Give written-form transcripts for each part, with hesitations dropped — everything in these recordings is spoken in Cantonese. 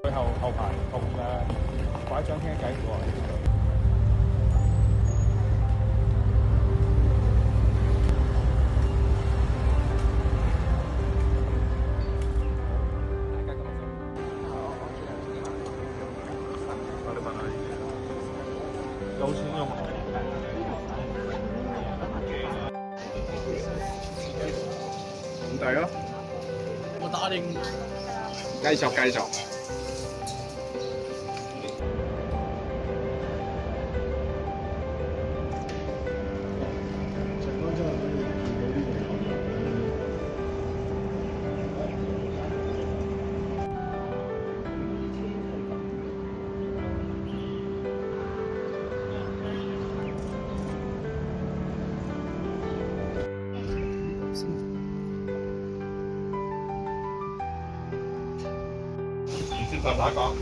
佢後排同拐杖傾偈喎。有錢用。唔抵咯！我打定。繼續繼續。先同大家講，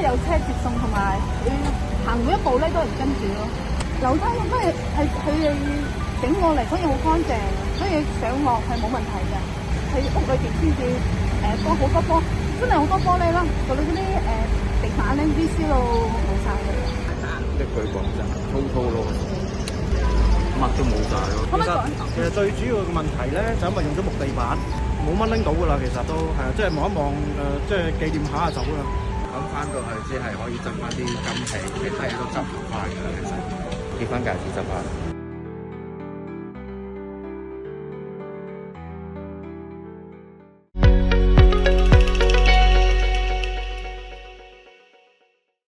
有車接送同埋佢行每一步咧都係跟住咯，樓梯都係佢哋整過嚟，所以好乾淨，所以上落係冇問題嘅。喺屋裏邊先至多好多玻，真係好多玻璃啦，嗰啲地板咧啲燒到冇晒嘅。一句講真，粗粗咯，乜都冇晒咯。其實最主要嘅問題咧，就因為用咗木地板，冇乜拎到噶啦。其實都係啊，即係望一望即係紀念下就走啦。咁翻到去只係可以執翻啲金器，其他嘢都執唔翻㗎啦。其實結婚戒指執翻。